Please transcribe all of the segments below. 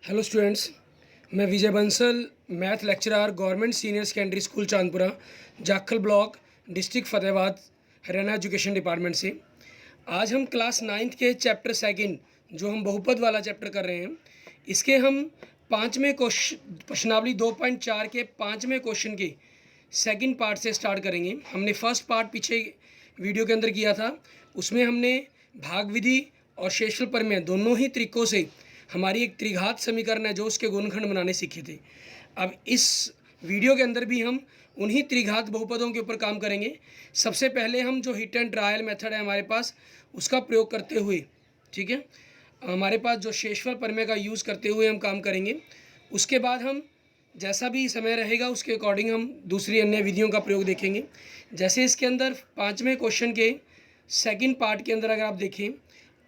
Hello students, मैं Vijay Bansal, math lecturer, government senior secondary school Chandpura, Jakhal block, district Fatehabad, Haryana education department से। आज हम क्लास 9th के चैप्टर सेकंड, जो हम बहुपद वाला चैप्टर कर रहे हैं, इसके हम पाँचवें क्वेश्चन, प्रश्नावली 2.4 के पाँचवें क्वेश्चन के सेकंड पार्ट से स्टार्ट करेंगे। हमने फर्स्ट पार्ट पीछे वीडियो के अंदर किया था, उसमें हमने भाग विधि और शेषफल प्रमेय दोनों ही तरीक़ों से हमारी एक त्रिघात समीकरण है जो उसके गुणनखंड बनाने सीखे थे। अब इस वीडियो के अंदर भी हम उन्हीं त्रिघात बहुपदों के ऊपर काम करेंगे। सबसे पहले हम जो हिट एंड ट्रायल मेथड है हमारे पास, उसका प्रयोग करते हुए, ठीक है, हमारे पास जो शेषफल प्रमेय का यूज़ करते हुए हम काम करेंगे। उसके बाद हम जैसा भी समय रहेगा उसके अकॉर्डिंग हम दूसरी अन्य विधियों का प्रयोग देखेंगे। जैसे इसके अंदर पाँचवें क्वेश्चन के सेकंड पार्ट के अंदर अगर आप देखें,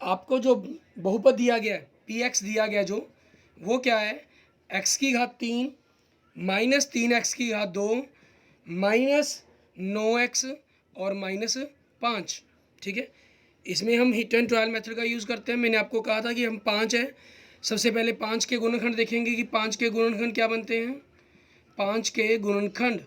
आपको जो बहुपद दिया गया है, पी एक्स दिया गया, जो वो क्या है, एक्स की घात 3 माइनस 3x की घात 2 माइनस 9x और माइनस 5। ठीक है, इसमें हम हिट एंड ट्रायल मेथड का यूज़ करते हैं। मैंने आपको कहा था कि हम 5 है, सबसे पहले 5 के गुणनखंड देखेंगे कि 5 के गुणनखंड क्या बनते हैं। 5 के गुणनखंड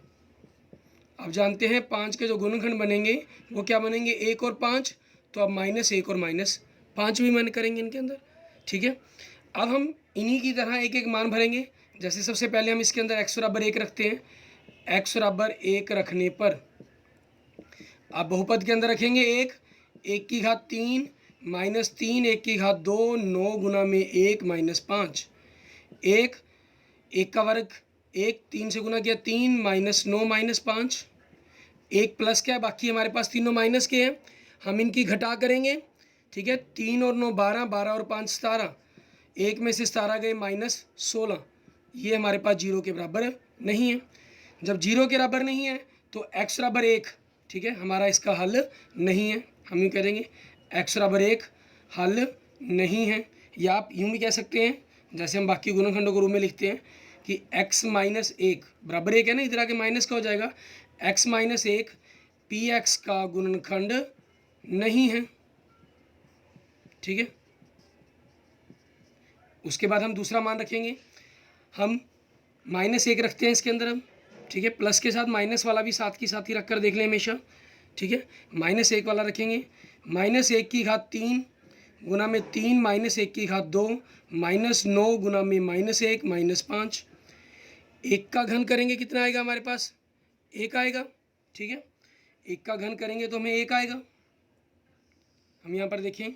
आप जानते हैं, 5 के जो गुणनखंड बनेंगे वो क्या बनेंगे, 1 और 5। तो अब -1 और -5 भी मान करेंगे इनके अंदर। ठीक है, अब हम इन्हीं की तरह एक एक मान भरेंगे। जैसे सबसे पहले हम इसके अंदर x बराबर 1 रखते हैं। x बराबर 1 रखने पर आप बहुपद के अंदर रखेंगे 1 की घात 3 माइनस 3 1 की घात 2 9 गुना में 1 माइनस 5। 1 का वर्ग 1 3 से गुना किया 3 माइनस 9 माइनस 5। 1 प्लस क्या है, बाकी हमारे पास तीनों माइनस के हैं, हम इनकी घटा करेंगे। ठीक है, 3 और 9 12, 12 और 5 17, 1 में से 17 गए -16। ये हमारे पास 0 के बराबर नहीं है। जब 0 के बराबर नहीं है तो x बराबर 1, ठीक है, हमारा इसका हल नहीं है। हम यूँ करेंगे x बराबर 1 हल नहीं है। या आप यूँ भी कह सकते हैं, जैसे हम बाकी गुणनखंडों के रूप में लिखते हैं कि x माइनस 1 बराबर 1 है ना, इधर आके माइनस का हो जाएगा। x माइनस 1 पी एक्स का गुणनखंड नहीं है। ठीक है, उसके बाद हम दूसरा मान रखेंगे, हम -1 रखते हैं इसके अंदर हम। ठीक है, प्लस के साथ माइनस वाला भी साथ की साथ ही रख कर देख लें हमेशा। ठीक है, -1 वाला रखेंगे, -1 की घात 3 गुना में 3 -1 की घात 2 -9 गुना में -1 -5। 1 का घन करेंगे कितना आएगा हमारे पास, 1 आएगा। ठीक है, 1 का घन करेंगे तो हमें 1 आएगा। हम यहाँ पर देखें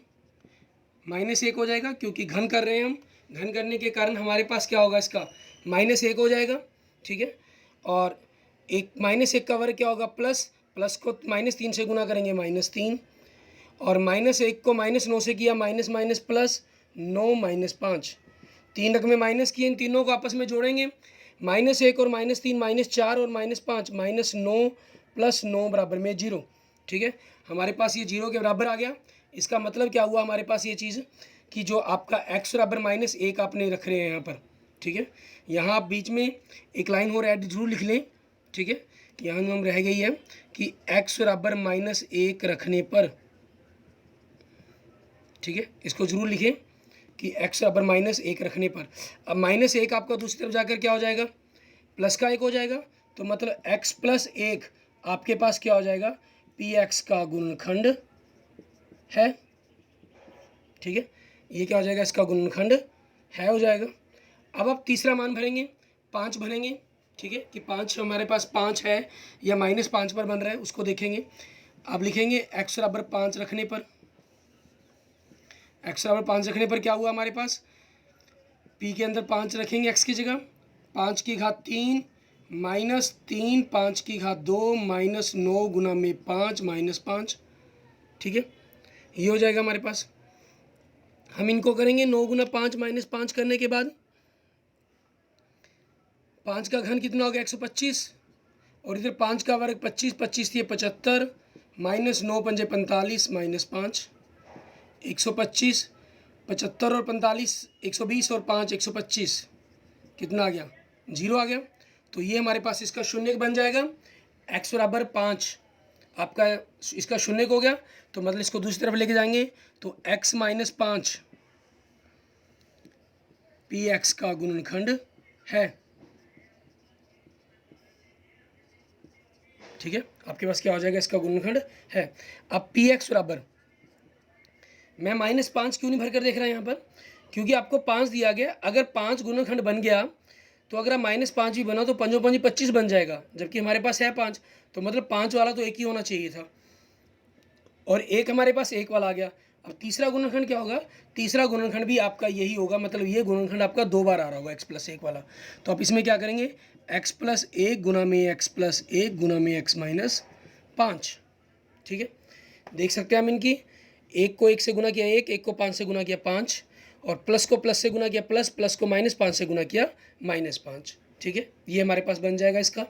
-1 हो जाएगा, क्योंकि घन कर रहे हैं हम, घन करने के कारण हमारे पास क्या होगा, इसका -1 हो जाएगा। ठीक है, और -1 का वर्ग क्या होगा, प्लस को -3 से गुना करेंगे -3, और -1 को -9 से किया माइनस माइनस प्लस 9 -5। 3 रकमें माइनस किए, इन तीनों को आपस में जोड़ेंगे, -1 और -3 -4 और -5 -9 प्लस 9 बराबर में 0। ठीक है, हमारे पास ये 0 के बराबर आ गया। इसका मतलब क्या हुआ हमारे पास ये चीज़, कि जो आपका x बराबर -1 आपने रख रहे हैं यहाँ पर। ठीक है, यहाँ आप बीच में एक लाइन और ऐड जरूर लिख लें। ठीक है, यहाँ हम रह गई है कि x बराबर -1 रखने पर, ठीक है, इसको जरूर लिखें कि x बराबर -1 रखने पर। अब -1 आपका दूसरी तरफ जाकर क्या हो जाएगा, प्लस का 1 हो जाएगा। तो मतलब x प्लस 1 आपके पास क्या हो जाएगा, पी एक्स का गुणनखंड है। ठीक है, ये क्या हो जाएगा, इसका गुणनखंड है हो जाएगा। अब आप तीसरा मान भरेंगे, 5 भरेंगे। ठीक है, कि 5 हमारे पास 5 है या -5 पर बन रहा है, उसको देखेंगे। अब लिखेंगे x बराबर 5 रखने पर, x बराबर 5 रखने पर क्या हुआ हमारे पास, p के अंदर 5 रखेंगे x की जगह, 5 की घात 3 -3 5 की घात 2 -9 गुना में 5 -5। ठीक है, ये हो जाएगा हमारे पास। हम इनको करेंगे 9 गुना 5 -5 करने के बाद 5 का घन कितना हो गया, 125, और इधर 5 का वर्ग 25, 25 थी 75, -9 पंजे 45 -5, 125, 75 और 45 120 और 5 125, कितना आ गया, 0 आ गया। तो ये हमारे पास इसका शून्य बन जाएगा। x बराबर 5 आपका इसका शून्य हो गया, तो मतलब इसको दूसरी तरफ लेके जाएंगे तो x -5 पी एक्स का गुणनखंड है। ठीक है, आपके पास क्या हो जाएगा, इसका गुणनखंड है। अब पी एक्स बराबर, मैं -5 क्यों नहीं भर कर देख रहा यहाँ पर, क्योंकि आपको 5 दिया गया। अगर 5 गुणनखंड बन गया तो अगर -5 भी बना तो 5 5 25 बन जाएगा, जबकि हमारे पास है 5, तो मतलब 5 वाला तो एक ही होना चाहिए था, और एक हमारे पास एक वाला आ गया। अब तीसरा गुणनखंड क्या होगा, तीसरा गुणनखंड भी आपका यही होगा, मतलब ये गुणनखंड आपका 2 बार आ रहा होगा x+1 वाला। तो आप इसमें क्या करेंगे, x+1 गुना में x+1 गुना में x - 5। ठीक है, देख सकते हैं हम इनकी, एक को 1 से गुना किया 1, एक को 5 से गुना किया 5, और प्लस को प्लस से गुना किया प्लस, प्लस को -5 से गुना किया -5। ठीक है, ये हमारे पास बन जाएगा इसका।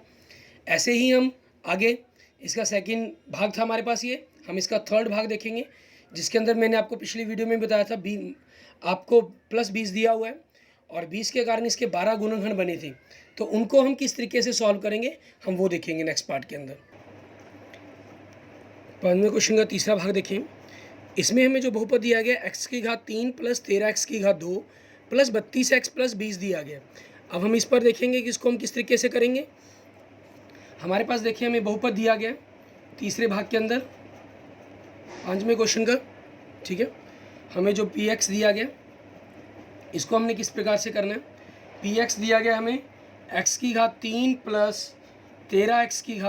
ऐसे ही हम आगे, इसका सेकंड भाग था हमारे पास ये, हम इसका थर्ड भाग देखेंगे, जिसके अंदर मैंने आपको पिछली वीडियो में बताया था आपको +20 दिया हुआ है, और 20 के कारण इसके 12 गुणनखंड बने थे। तो उनको हम किस तरीके से सॉल्व करेंगे, हम वो देखेंगे नेक्स्ट पार्ट के अंदर। 5वें क्वेश्चन का तीसरा भाग देखें। इसमें हमें जो बहुपद दिया गया x³ + 13x² + 32x + 20 दिया गया। अब हम इस पर देखेंगे कि इसको हम किस तरीके से करेंगे। हमारे पास देखिए हमें बहुपद दिया गया तीसरे भाग के अंदर 5वें क्वेश्चन का। ठीक है, हमें जो px दिया गया इसको हमने किस प्रकार से करना है। px दिया गया हमें x³ + 13x²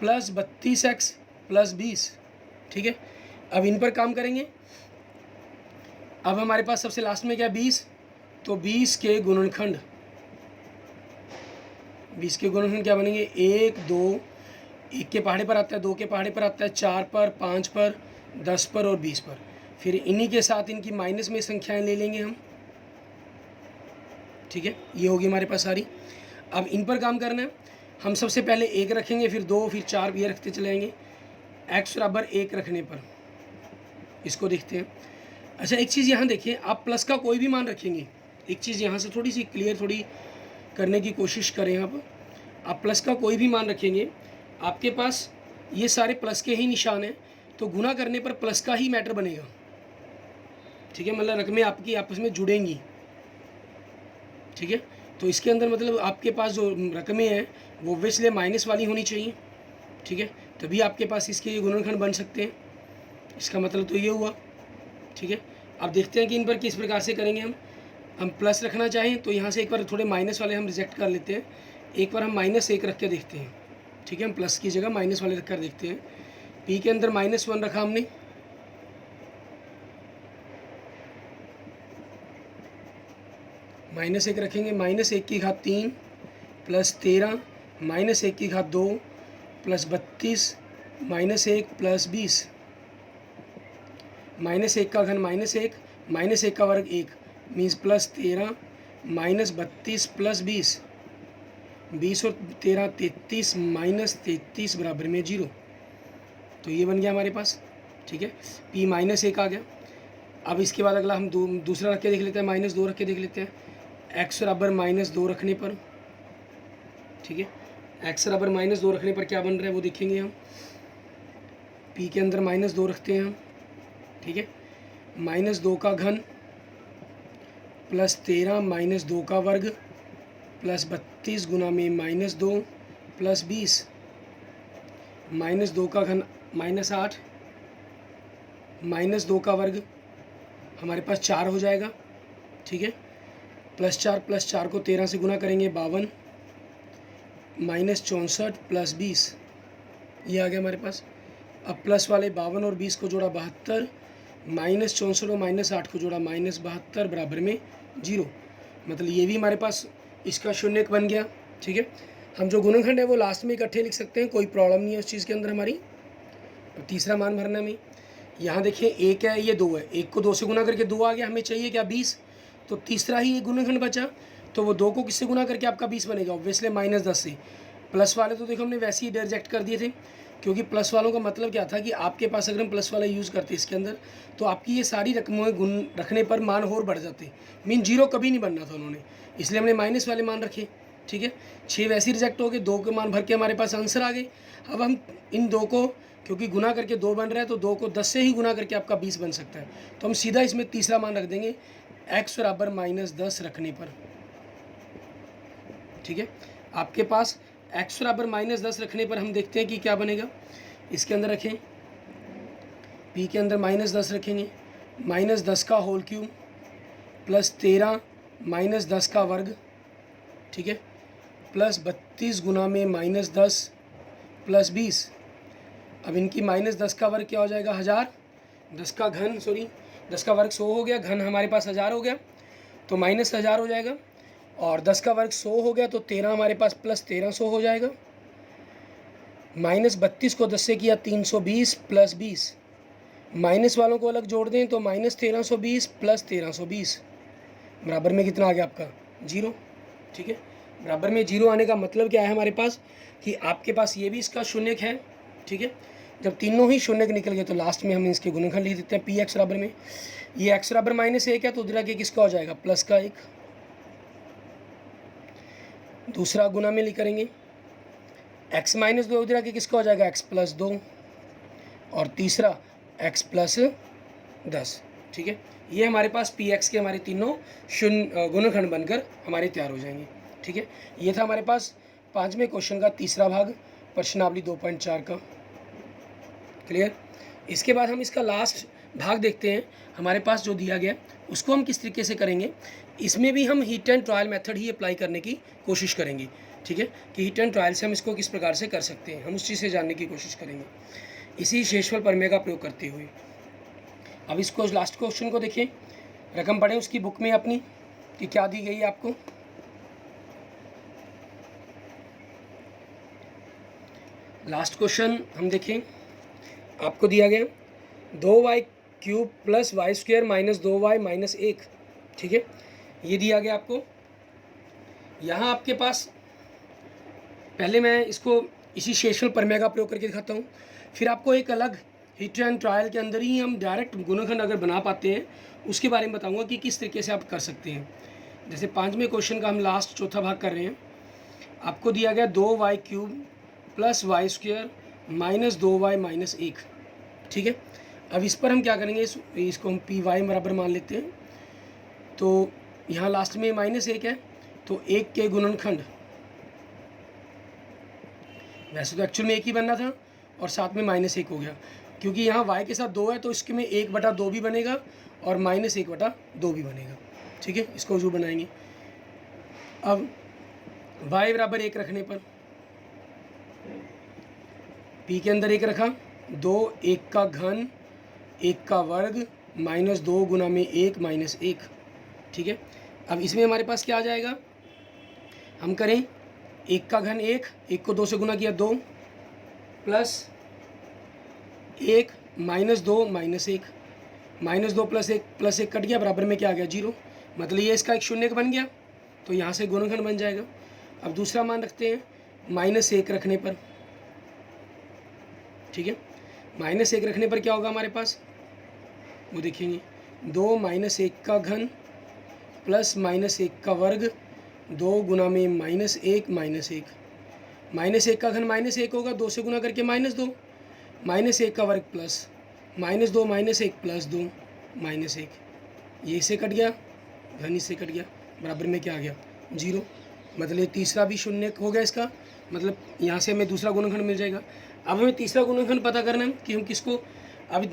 + 32x + 20। ठीक है, अब इन पर काम करेंगे। अब हमारे पास सबसे लास्ट में क्या 20, तो 20 के गुणनखंड, 20 के गुणनखंड क्या बनेंगे, 1 2, 1 के पहाड़े पर आता है, 2 के पहाड़े पर आता है, 4 पर, 5 पर, 10 पर और 20 पर। फिर इन्हीं के साथ इनकी माइनस में संख्याएं ले लेंगे हम। ठीक है, ये होगी हमारे पास सारी। अब इन पर काम करना है। हम सबसे पहले 1 रखेंगे, फिर 2, फिर 4, ये रखते चले जाएंगे। x = 1 रखने पर इसको देखते हैं। अच्छा, एक चीज़ यहाँ देखिए, आप प्लस का कोई भी मान रखेंगे, एक चीज़ यहाँ से थोड़ी सी क्लियर थोड़ी करने की कोशिश करें। आप प्लस का कोई भी मान रखेंगे, आपके पास ये सारे प्लस के ही निशान हैं, तो गुना करने पर प्लस का ही मैटर बनेगा। ठीक है, मतलब रकमें आपकी आपस में जुड़ेंगी। ठीक है, तो इसके अंदर मतलब आपके पास जो रकमें हैं वो ऑब्वियसली माइनस वाली होनी चाहिए। ठीक है, तभी आपके पास इसके गुणनखंड बन सकते हैं। इसका मतलब तो ये हुआ। ठीक है, अब देखते हैं कि इन पर किस प्रकार से करेंगे। हम प्लस रखना चाहें तो यहाँ से एक बार थोड़े माइनस वाले हम रिजेक्ट कर लेते हैं, एक बार हम -1 रख के देखते हैं। ठीक है, हम प्लस की जगह माइनस वाले रख कर देखते हैं। पी के अंदर -1 रखा हमने, -1 रखेंगे, -1³ + 13 -1² + 32 -1 + 20, -1 का घन -1, -1 का वर्ग 1 मीन्स +13 -32 + 20, 20 और 13 33 -33 बराबर में 0। तो ये बन गया हमारे पास। ठीक है, p -1 आ गया। अब इसके बाद अगला हम दूसरा रख के देख लेते हैं, -2 रख के देख लेते हैं। x = -2 रखने पर, ठीक है, x = -2 रखने पर क्या बन रहा है वो देखेंगे हम। p के अंदर -2 रखते हैं हम। ठीक है, -2 का घन +13 -2 का वर्ग + 32 गुना में -2 + 20, -2 का घन -8 -2 का वर्ग हमारे पास 4 हो जाएगा। ठीक है, +4 को 13 से गुना करेंगे 52, -64 + 20, ये आ गया हमारे पास। अब प्लस वाले 52 और 20 को जोड़ा 72, -64 और -8 को जोड़ा -72 बराबर में 0। मतलब ये भी हमारे पास इसका शून्यक बन गया। ठीक है, हम जो गुणनखंड है वो लास्ट में इकट्ठे लिख सकते हैं, कोई प्रॉब्लम नहीं है उस चीज़ के अंदर हमारी। तो तीसरा मान भरने में यहाँ देखिए 1 है, ये 2 है, 1 को 2 से गुना करके 2 आ गया, हमें चाहिए क्या 20, तो तीसरा ही एक गुणनखंड बचा। तो वो 2 को किससे गुना करके आपका 20 बनेगा, ऑब्वियसली -10 से। प्लस वाले तो देखो हमने वैसे ही रिजेक्ट कर दिए थे, क्योंकि प्लस वालों का मतलब क्या था कि आपके पास अगर हम प्लस वाला यूज़ करते इसके अंदर तो आपकी ये सारी रकमें गुण रखने पर मान और बढ़ जाते, मीन 0 कभी नहीं बनना था उन्होंने, इसलिए हमने माइनस वाले मान रखे। ठीक है, 6 वैसे ही रिजेक्ट हो गए, 2 के मान भर के हमारे पास आंसर आ गए। अब हम इन 2 को, क्योंकि गुना करके 2 बन रहा है तो 2 को 10 से ही गुना करके आपका 20 बन सकता है, तो हम सीधा इसमें तीसरा मान रख देंगे x बराबर -10 रखने पर, ठीक है। आपके पास x बराबर -10 रखने पर हम देखते हैं कि क्या बनेगा। इसके अंदर रखें, p के अंदर -10 रखेंगे, -10 का होल क्यूब प्लस 13 -10 का वर्ग, ठीक है, प्लस 32 गुना में -10 प्लस 20। अब इनकी -10 का वर्ग क्या हो जाएगा 1000, 10 का घन 10 का वर्ग 100 हो गया, घन हमारे पास 1000 हो गया, तो -1000 हो जाएगा। और 10 का वर्ग 100 हो गया तो 13 हमारे पास प्लस 1300 हो जाएगा। -32 को 10 से किया 320 प्लस 20, माइनस वालों को अलग जोड़ दें तो -1320 प्लस 1320 बराबर में कितना आ गया आपका 0, ठीक है। बराबर में 0 आने का मतलब क्या है हमारे पास कि आपके पास ये भी इसका शून्यक है, ठीक है। जब तीनों ही शून्यक निकल गए तो लास्ट में हम इसके गुणनखंड लिख देते हैं। पी एक्स बराबर में ये x बराबर -1 है तो उधर के किसका हो जाएगा प्लस का 1, दूसरा गुना में लिख करेंगे x -2 उधर के किसका हो जाएगा x प्लस 2, और तीसरा x प्लस 10, ठीक है। ये हमारे पास पी एक्स के हमारे तीनों शून्य गुणनखंड बनकर हमारे तैयार हो जाएंगे, ठीक है। ये था हमारे पास 5वें क्वेश्चन का तीसरा भाग, प्रश्नावली 2.4 का। क्लियर। इसके बाद हम इसका लास्ट भाग देखते हैं। हमारे पास जो दिया गया उसको हम किस तरीके से करेंगे, इसमें भी हम heat and trial method he apply करने की कोशिश करेंगे, ठीक है, कि हीट एंड ट्रायल से हम इसको किस प्रकार से कर सकते हैं, हम उस चीज़ से जानने की कोशिश करेंगे इसी शेषफल प्रमेय का प्रयोग करते हुए। अब इसको लास्ट क्वेश्चन को देखिए, रकम पढ़ें उसकी बुक में अपनी कि क्या दी गई है आपको। लास्ट क्वेश्चन हम देखें, आपको दिया गया 2y³ plus y² minus 2y minus 1, ठीक है, ये दिया गया आपको। यहाँ आपके पास पहले मैं इसको इसी शेषफल प्रमेय का प्रयोग करके दिखाता हूँ, फिर आपको एक अलग हिट एंड ट्रायल के अंदर ही हम डायरेक्ट गुणनखंड अगर बना पाते हैं उसके बारे में बताऊँगा कि किस तरीके से आप कर सकते हैं। जैसे 5वें क्वेश्चन का हम लास्ट चौथा भाग कर रहे हैं। आपको दिया गया 2y³ plus y² minus 2y minus 1, ठीक है। अब इस पर हम क्या करेंगे, इसको हम पी वाई बराबर मान लेते हैं। तो यहाँ लास्ट में -1 है तो 1 के गुणनखंड, वैसे तो एक्चुअल में 1 ही बनना था और साथ में -1 हो गया, क्योंकि यहाँ y के साथ 2 है तो इसके में 1/2 भी बनेगा और -1/2 भी बनेगा, ठीक है। इसको जो बनाएंगे, अब y बराबर 1 रखने पर p के अंदर 1 रखा, 2 1 का घन 1 का वर्ग -2 गुना में 1 माइनस 1, ठीक है। अब इसमें हमारे पास क्या आ जाएगा, हम करें 1 का घन 1 को 2 से गुना किया 2 प्लस 1 -2 माइनस 1, -2 प्लस 1 कट गया, बराबर में क्या आ गया 0, मतलब ये इसका एक शून्यक बन गया तो यहाँ से गुणनखंड बन जाएगा। अब दूसरा मान रखते हैं -1 रखने पर, ठीक है। -1 रखने पर क्या होगा हमारे पास, वो देखेंगे 2 -1 का घन प्लस -1 का वर्ग 2 गुना में -1 माइनस 1, -1 का घन -1 होगा, 2 से गुना करके -2, -1 का वर्ग प्लस -2 -1 प्लस 2 -1, ये इससे कट गया, घन इससे कट गया, बराबर में क्या आ गया 0, मतलब तीसरा भी शून्य हो गया इसका, मतलब यहाँ से हमें दूसरा गुणनखंड मिल जाएगा। अब हमें तीसरा गुणनखंड पता करना है कि हम किसको, अब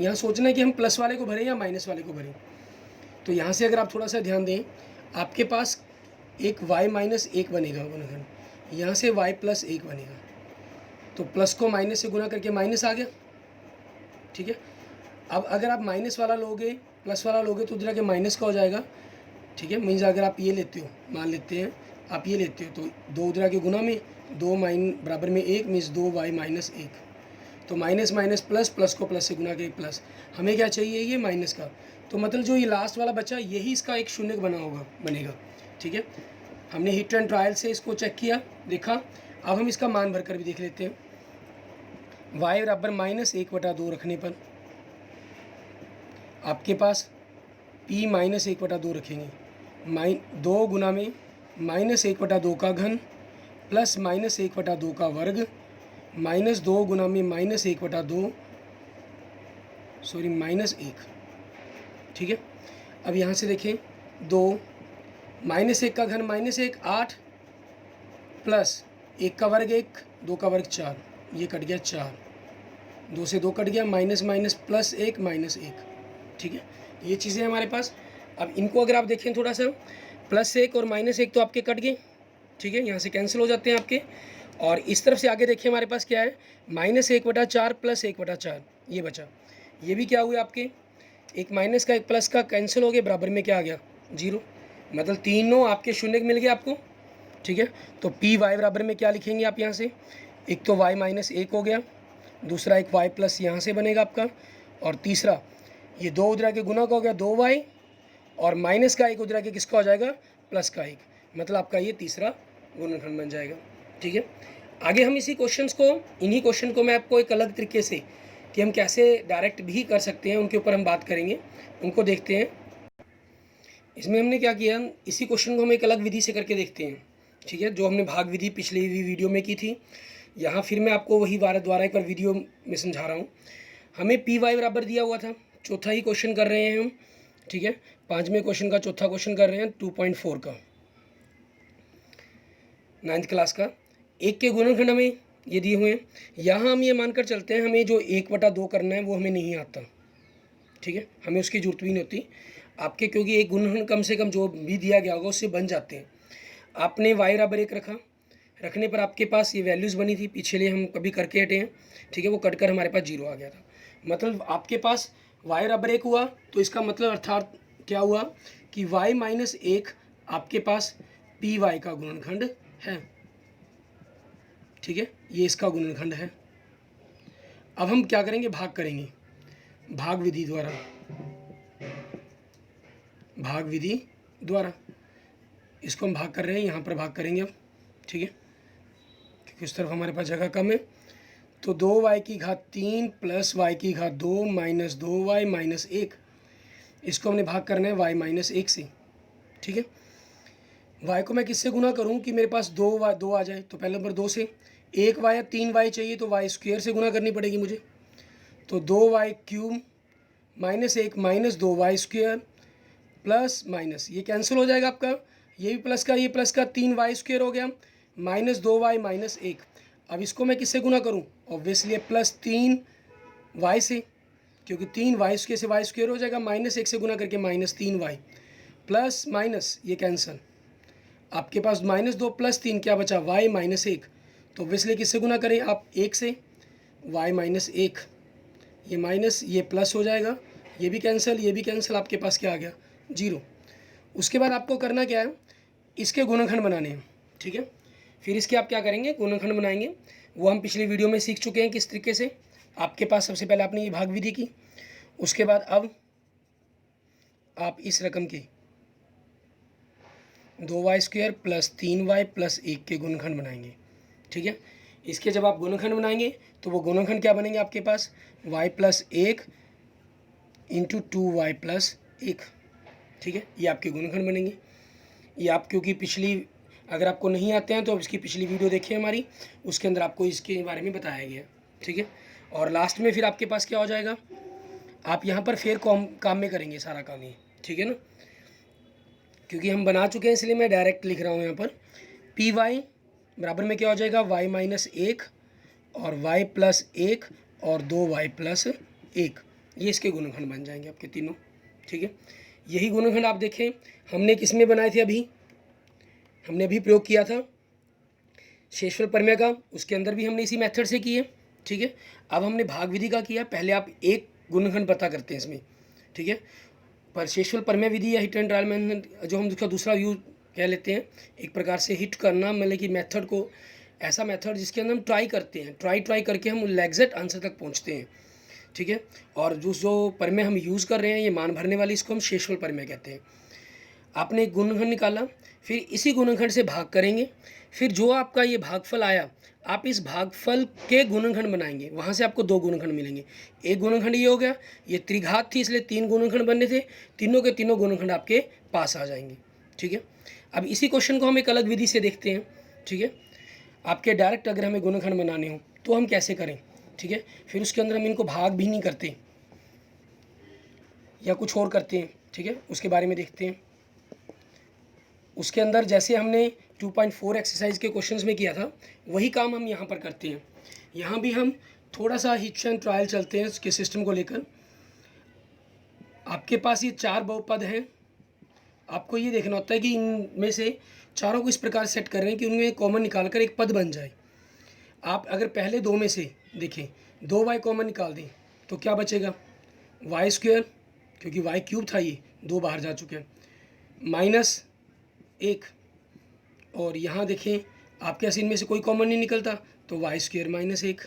यहाँ सोचना है कि हम प्लस वाले को भरें या माइनस वाले को भरें। तो यहाँ से अगर आप थोड़ा सा ध्यान दें, आपके पास एक y माइनस 1 बनेगा गुणनखंड, यहाँ से y प्लस 1 बनेगा, तो प्लस को माइनस से गुना करके माइनस आ गया, ठीक है। अब अगर आप माइनस वाला लोगे प्लस वाला लोगे तो उधर के माइनस का हो जाएगा, ठीक है। मीन्स अगर आप ये लेते हो, मान लेते हैं आप ये लेते हो तो 2 उधर के गुना में 2 बराबर में 1 मीन्स 2y माइनस 1, तो माइनस माइनस प्लस, प्लस को प्लस से गुना के प्लस, हमें क्या चाहिए ये माइनस का, तो मतलब जो ये लास्ट वाला बचा यही इसका एक शून्य बनेगा, ठीक है। हमने हिट एंड ट्रायल से इसको चेक किया, देखा। अब हम इसका मान भरकर भी देख लेते हैं। y बराबर -1/2 रखने पर आपके पास p -1/2 रखेंगे, 2 गुना में -1/2 का घन प्लस -1/2 का वर्ग -2 गुना में -1/2 -1, ठीक है। अब यहाँ से देखें 2, -1 का घन -1 8 प्लस 1 का वर्ग 1, 2 का वर्ग 4, ये कट गया 4, 2 से 2 कट गया, माइनस माइनस प्लस 1 -1, ठीक है। ये चीज़ें हमारे पास। अब इनको अगर आप देखें थोड़ा सा, +1 और -1 तो आपके कट गए, ठीक है, यहाँ से कैंसिल हो जाते हैं आपके। और इस तरफ से आगे देखिए हमारे पास क्या है, -1/4 + 1/4 ये बचा। ये भी क्या हुए आपके, एक माइनस का एक प्लस का कैंसिल हो गया, बराबर में क्या आ गया 0, मतलब तीनों आपके शून्य मिल गए आपको, ठीक है। तो पी वाई बराबर में क्या लिखेंगे आप यहाँ से, एक तो y -1 हो गया, दूसरा एक y प्लस यहाँ से बनेगा आपका, और तीसरा ये 2 उधर के गुना का हो गया 2y, और माइनस का 1 उधर के किसका हो जाएगा प्लस का 1, मतलब आपका ये तीसरा गुणनखंड बन जाएगा, ठीक है। आगे हम इसी क्वेश्चंस को, इन्हीं क्वेश्चन को मैं आपको एक अलग तरीके से कि हम कैसे डायरेक्ट भी कर सकते हैं उनके ऊपर हम बात करेंगे, उनको देखते हैं। इसमें हमने क्या किया, इसी क्वेश्चन को हम एक अलग विधि से करके देखते हैं, ठीक है, जो हमने भाग विधि पिछली वीडियो में की थी। यहाँ फिर मैं आपको वही दोबारा एक बार वीडियो में समझा रहा हूँ। हमें पी वाई बराबर दिया हुआ था, चौथा ही क्वेश्चन कर रहे हैं हम, ठीक है, 5वें क्वेश्चन का चौथा क्वेश्चन कर रहे हैं 2.4 का, 9th क्लास का। 1 के गुणनखंड हमें ये दिए हुए हैं। यहाँ हम ये मानकर चलते हैं हमें जो 1/2 करना है वो हमें नहीं आता, ठीक है, हमें उसकी जरूरत भी नहीं होती आपके, क्योंकि एक गुणनखंड कम से कम जो भी दिया गया होगा उससे बन जाते हैं। आपने y बराबर 1 रखा, रखने पर आपके पास ये वैल्यूज़ बनी थी, पिछले हम कभी करके हटे हैं, ठीक है, वो कट कर हमारे पास 0 आ गया था। मतलब आपके पास y बराबर 1 हुआ, तो इसका मतलब अर्थात क्या हुआ कि y - 1 आपके पास पी वाई का गुणनखंड है, ठीक है, ये इसका गुणनखंड है। अब हम क्या करेंगे, भाग करेंगे, भाग विधि द्वारा, भाग विधि द्वारा इसको हम भाग कर रहे हैं, यहाँ पर भाग करेंगे अब, ठीक है, क्योंकि उस तरफ हमारे पास जगह कम है। तो 2y³ plus y² minus 2y minus 1, इसको हमने भाग करना है y - 1 से, ठीक है। y को मैं किससे गुना करूं कि मेरे पास 2 आ जाए, तो पहले नंबर 2 से, 1y या 3y चाहिए तो y² से गुना करनी पड़ेगी मुझे, तो 2y³ -1 minus 2y² plus minus, ये कैंसिल हो जाएगा आपका, ये भी प्लस का ये प्लस का, 3y² हो गया, माइनस 2y माइनस 1। अब इसको मैं किससे गुना करूं, ऑब्वियसली +3y से, क्योंकि 3y² से y² हो जाएगा, -1 से गुना करके -3y प्लस माइनस ये कैंसल, आपके पास -2 + 3 क्या बचा y - 1, तो ऑब्वियसली किससे गुना करें आप 1 से, y - 1, ये माइनस ये प्लस हो जाएगा, ये भी कैंसिल, ये भी कैंसिल, आपके पास क्या आ गया 0। उसके बाद आपको करना क्या है, इसके गुणनखंड बनाने हैं, ठीक है। फिर इसके आप क्या करेंगे, गुणनखंड बनाएंगे, वो हम पिछली वीडियो में सीख चुके हैं किस तरीके से। आपके पास सबसे पहले आपने ये भाग विधि की, उसके बाद अब आप इस रकम के 2y² प्लस 3y प्लस 1 के गुणनखंड बनाएंगे, ठीक है। इसके जब आप गुणनखंड बनाएंगे तो वो गुणनखंड क्या बनेंगे आपके पास, y + 1 × 2y + 1, ठीक है, ये आपके गुणनखंड बनेंगे। ये आप क्योंकि पिछली, अगर आपको नहीं आते हैं तो इसकी पिछली वीडियो देखिए हमारी, उसके अंदर आपको इसके बारे में बताया गया, ठीक है। और लास्ट में फिर आपके पास क्या हो जाएगा, आप यहाँ पर फिर काम में करेंगे सारा काम ये, ठीक है ना, क्योंकि हम बना चुके हैं इसलिए मैं डायरेक्ट लिख रहा हूँ यहाँ पर। पी वाई बराबर में क्या हो जाएगा, y - 1 और y + 1 और 2y + 1, ये इसके गुणनखंड बन जाएंगे आपके तीनों, ठीक है। यही गुणनखंड आप देखें हमने किस में बनाए थे, अभी हमने अभी प्रयोग किया था शेषफल प्रमेय का, उसके अंदर भी हमने इसी मेथड से किए, ठीक है। अब हमने भाग विधि का किया, पहले आप एक गुणनखंड पता करते हैं इसमें, ठीक है, पर शेषफल प्रमेय विधि या हिट एंड ट्रायल मेथड, जो हम उसका दूसरा व्यू कह लेते हैं, एक प्रकार से हिट करना, मतलब कि मेथड को, ऐसा मेथड जिसके अंदर हम ट्राई करते हैं, ट्राई करके हम एग्जैक्ट आंसर तक पहुँचते हैं, ठीक है। और जो प्रमेय हम यूज़ कर रहे हैं ये मान भरने वाली, इसको हम शेषफल प्रमेय कहते हैं। आपने एक गुणनखंड निकाला, फिर इसी गुणनखंड से भाग करेंगे, फिर जो आपका ये भागफल आया आप इस भागफल के गुणनखंड बनाएंगे, वहाँ से आपको 2 गुणनखंड मिलेंगे। एक गुणनखंड ये हो गया, ये त्रिघात थी इसलिए 3 गुणनखंड बनने थे, तीनों के तीनों गुणनखंड आपके पास आ जाएंगे, ठीक है। अब इसी क्वेश्चन को हम एक अलग विधि से देखते हैं, ठीक है। आपके डायरेक्ट अगर हमें गुणनखंड बनाने हो तो हम कैसे करें, ठीक है। फिर उसके अंदर हम इनको भाग भी नहीं करते या कुछ और करते हैं, ठीक है, उसके बारे में देखते हैं। उसके अंदर जैसे हमने 2.4 एक्सरसाइज के क्वेश्चंस में किया था वही काम हम यहाँ पर करते हैं। यहाँ भी हम थोड़ा सा हिच एंड ट्रायल चलते हैं इसके सिस्टम को लेकर। आपके पास ये 4 बहुपद हैं, आपको ये देखना होता है कि इनमें से चारों को इस प्रकार सेट कर रहे हैं कि उनमें कॉमन निकाल कर एक पद बन जाए। आप अगर पहले दो में से देखें 2y कॉमन निकाल दें तो क्या बचेगा, वाई स्क्वायर, क्योंकि वाई क्यूब था ये 2 बाहर जा चुके हैं, -1। और यहाँ देखें आपके पास इनमें से कोई कॉमन नहीं निकलता तो वाई स्क्वायर -1।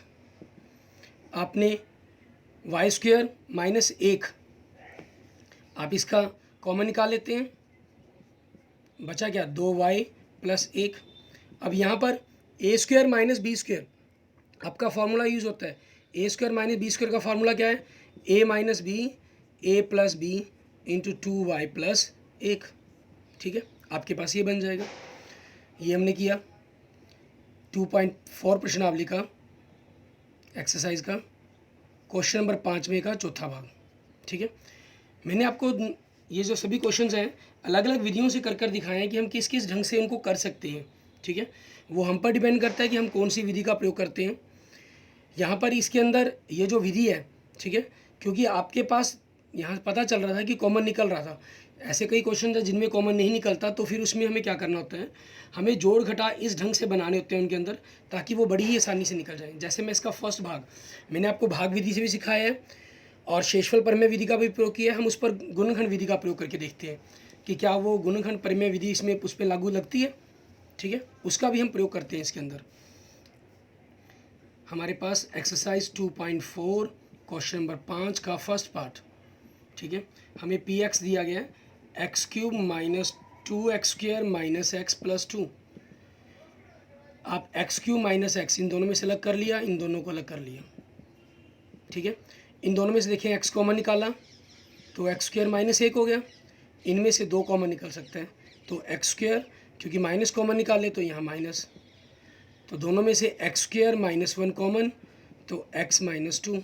आपने वाई स्क्वायर -1 आप इसका कॉमन निकाल लेते हैं, बचा क्या 2y + 1। अब यहाँ पर a स्क्वायर - b स्क्वायर आपका फार्मूला यूज़ होता है। a स्क्वायर - b स्क्वायर का फार्मूला क्या है, a - b a + b × 2y + 1। ठीक है, आपके पास ये बन जाएगा। ये हमने किया 2.4 प्रश्नावली का एक्सरसाइज का क्वेश्चन नंबर 5 का चौथा भाग। ठीक है, मैंने आपको ये जो सभी क्वेश्चंस हैं अलग अलग विधियों से कर दिखाए हैं कि हम किस किस ढंग से उनको कर सकते हैं। ठीक है, वो हम पर डिपेंड करता है कि हम कौन सी विधि का प्रयोग करते हैं। यहाँ पर इसके अंदर ये जो विधि है, ठीक है, क्योंकि आपके पास यहाँ पता चल रहा था कि कॉमन निकल रहा था, ऐसे कई क्वेश्चन है जिनमें कॉमन नहीं निकलता, तो फिर उसमें हमें क्या करना होता है, हमें जोड़ घटा इस ढंग से बनाने होते हैं उनके अंदर, ताकि वो बड़ी ही आसानी से निकल जाए। जैसे मैं इसका फर्स्ट भाग मैंने आपको भाग विधि से भी सिखाया है और शेषफल परिमेय विधि का भी प्रयोग किया है। हम उस पर गुणनखंड विधि का प्रयोग करके देखते हैं कि क्या वो गुणनखंड परिमेय विधि इसमें उस पर लागू लगती है। ठीक है, उसका भी हम प्रयोग करते हैं इसके अंदर। हमारे पास एक्सरसाइज 2.4 क्वेश्चन नंबर 5 का फर्स्ट पार्ट। ठीक है, हमें px दिया गया है x³ - 2x² - x + 2। आप x³ - x इन दोनों में से अलग कर लिया, इन दोनों को अलग कर लिया। ठीक है, इन दोनों में से देखें x कॉमन निकाला तो x² -1 हो गया, इनमें से 2 कॉमन निकल सकते हैं तो x², क्योंकि माइनस कॉमन निकाले तो यहाँ माइनस, तो दोनों में से x² -1 कॉमन तो x - 2।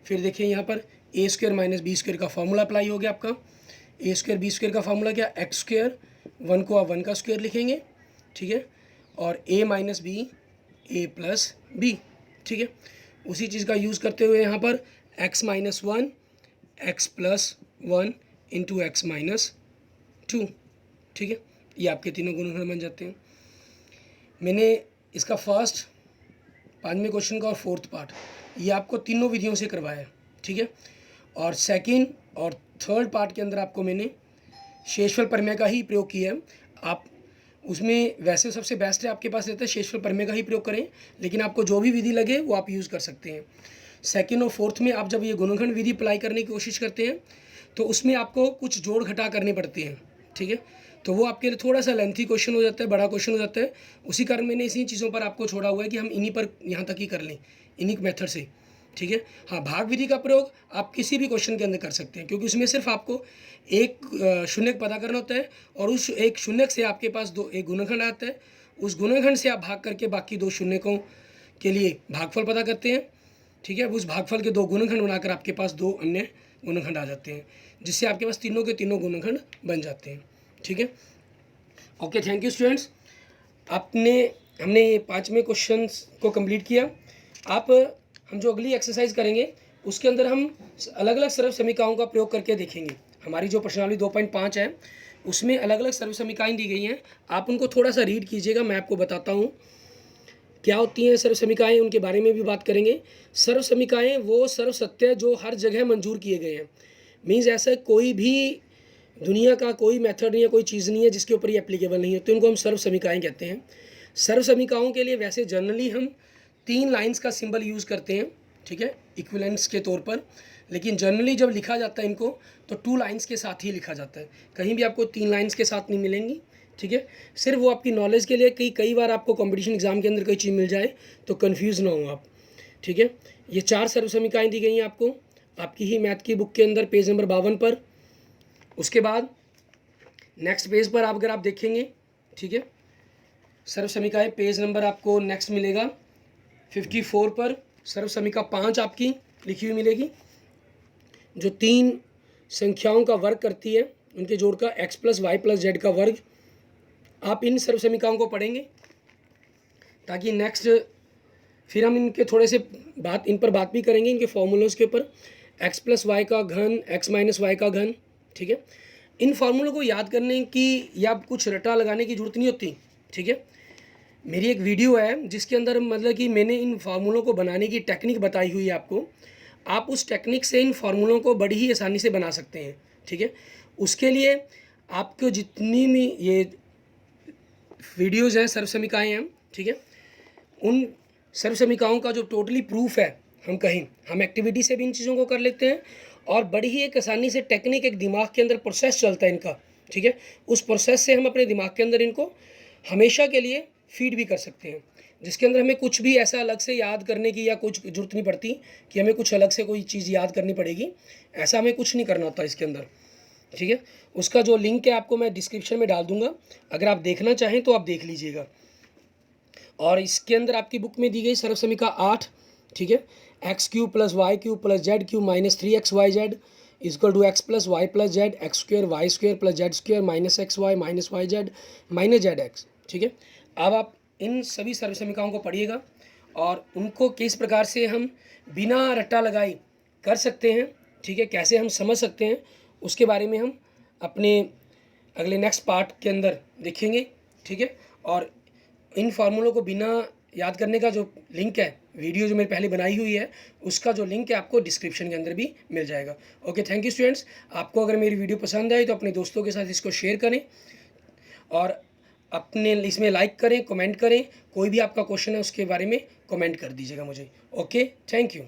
फिर देखिए यहाँ पर a² - b स्क्वायर का फार्मूला अप्लाई हो गया आपका। a² b स्क्वायर का फार्मूला क्या, x², 1 को आप 1 का स्क्वायर लिखेंगे। ठीक है, और a - b a + b। ठीक है, उसी चीज़ का यूज़ करते हुए यहाँ पर x - 1 x + 1 × x - 2। ठीक है, ये आपके तीनों गुणनखंड बन जाते हैं। मैंने इसका फर्स्ट 5वें क्वेश्चन का और फोर्थ पार्ट ये आपको तीनों विधियों से करवाया है। ठीक है, और सेकंड और थर्ड पार्ट के अंदर आपको मैंने शेषफल परिमेय का ही प्रयोग किया है। आप उसमें वैसे सबसे बेस्ट है, आपके पास रहता है शेषफल परिमेय का ही प्रयोग करें, लेकिन आपको जो भी विधि लगे वो आप यूज़ कर सकते हैं। सेकंड और फोर्थ में आप जब ये गुणनखंड विधि अप्लाई करने की कोशिश करते हैं तो उसमें आपको कुछ जोड़ घटा करने पड़ते हैं। ठीक है, तो वो आपके लिए थोड़ा सा लेंथी क्वेश्चन हो जाता है, बड़ा क्वेश्चन हो जाता है। उसी कारण मैंने इसी चीज़ों पर आपको छोड़ा हुआ है कि हम इन्हीं पर यहाँ तक ही कर लें, इन्हीं मेथड से। ठीक है, हाँ, भाग विधि का प्रयोग आप किसी भी क्वेश्चन के अंदर कर सकते हैं, क्योंकि उसमें सिर्फ आपको एक शून्यक पता करना होता है और उस एक शून्यक से आपके पास एक गुणनखंड आता है। उस गुणनखंड से आप भाग करके बाकी 2 शून्यकों के लिए भागफल पता करते हैं। ठीक है, उस भागफल के 2 गुणनखंड बनाकर आपके पास 2 अन्य गुणनखंड आ जाते हैं, जिससे आपके पास तीनों के तीनों गुणनखंड बन जाते हैं। ठीक है, ओके, थैंक यू स्टूडेंट्स। हमने 5वें क्वेश्चन को कंप्लीट किया। आप हम जो अगली एक्सरसाइज करेंगे उसके अंदर हम अलग अलग सर्व समीकरणों का प्रयोग करके देखेंगे। हमारी जो प्रश्नावली 2.5 है उसमें अलग अलग सर्व समीकरण दी गई हैं, आप उनको थोड़ा सा रीड कीजिएगा। मैं आपको बताता हूँ क्या होती हैं सर्व समीकरण, उनके बारे में भी बात करेंगे। सर्व समीकरण वो सर्व सत्य जो हर जगह मंजूर किए गए हैं। मीन्स ऐसा कोई भी दुनिया का कोई मेथड नहीं है, कोई चीज़ नहीं है जिसके ऊपर ये एप्लीकेबल नहीं है, तो इनको हम सर्व समीकरण कहते हैं। सर्व समीकरणों के लिए वैसे जनरली हम 3 लाइंस का सिंबल यूज़ करते हैं। ठीक है, इक्विवेलेंस के तौर पर, लेकिन जनरली जब लिखा जाता है इनको तो 2 लाइंस के साथ ही लिखा जाता है। कहीं भी आपको 3 लाइंस के साथ नहीं मिलेंगी। ठीक है, सिर्फ वो आपकी नॉलेज के लिए, कई बार आपको कंपटीशन एग्जाम के अंदर कोई चीज़ मिल जाए तो कन्फ्यूज़ ना हो आप। ठीक है, ये 4 सर्व समीकरण दी गई हैं आपको आपकी ही मैथ की बुक के अंदर पेज नंबर 52 पर। उसके बाद नेक्स्ट पेज पर अगर आप देखेंगे, ठीक है, सर्व समीकरण पेज नंबर आपको नेक्स्ट मिलेगा 54 पर। सर्व समीकरण 5 आपकी लिखी हुई मिलेगी, जो 3 संख्याओं का वर्ग करती है, उनके जोड़ का x plus y plus z का वर्ग। आप इन सर्व समीकरणों को पढ़ेंगे ताकि नेक्स्ट फिर हम इनके थोड़े से इन पर बात भी करेंगे, इनके फॉर्मूलोज़ के ऊपर। x प्लस वाई का घन, x माइनस वाई का घन, ठीक है। इन फार्मूलों को याद करने की या कुछ रटा लगाने की ज़रूरत नहीं होती, ठीक है। मेरी एक वीडियो है जिसके अंदर मतलब कि मैंने इन फार्मूलों को बनाने की टेक्निक बताई हुई है आपको। आप उस टेक्निक से इन फार्मूलों को बड़ी ही आसानी से बना सकते हैं, ठीक है। उसके लिए आपको जितनी भी ये वीडियोज़ हैं, सर्व समीकरणाएँ हैं, ठीक है, उन सर्व समीकरणों का जो टोटली प्रूफ है, हम एक्टिविटी से भी इन चीज़ों को कर लेते हैं और बड़ी ही एक आसानी से टेक्निक, एक दिमाग के अंदर प्रोसेस चलता है इनका, ठीक है। उस प्रोसेस से हम अपने दिमाग के अंदर इनको हमेशा के लिए फीड भी कर सकते हैं, जिसके अंदर हमें कुछ भी ऐसा अलग से याद करने की या कुछ ज़रूरत नहीं पड़ती कि हमें कुछ अलग से कोई चीज़ याद करनी पड़ेगी। ऐसा हमें कुछ नहीं करना होता इसके अंदर, ठीक है। उसका जो लिंक है आपको मैं डिस्क्रिप्शन में डाल दूंगा, अगर आप देखना चाहें तो आप देख लीजिएगा। और इसके अंदर आपकी बुक में दी गई सर्व समीकरण 8, ठीक है। X cube plus y cube plus z cube minus 3xyz equal to x plus y plus z x square y square plus z square minus x y minus y z minus z x, ठीक है। अब आप इन सभी सर्व समीकरणों को पढ़िएगा और उनको किस प्रकार से हम बिना रट्टा लगाई कर सकते हैं, ठीक है, कैसे हम समझ सकते हैं, उसके बारे में हम अपने अगले नेक्स्ट पार्ट के अंदर देखेंगे, ठीक है। और इन फार्मूलों को बिना याद करने का जो लिंक है, वीडियो जो मैंने पहले बनाई हुई है, उसका जो लिंक है आपको डिस्क्रिप्शन के अंदर भी मिल जाएगा। Okay, thank you students. आपको अगर मेरी वीडियो पसंद आई तो अपने दोस्तों के साथ इसको शेयर करें और अपने इसमें लाइक करें, कमेंट करें। कोई भी आपका क्वेश्चन है उसके बारे में कमेंट कर दीजिएगा मुझे। Okay, thank you.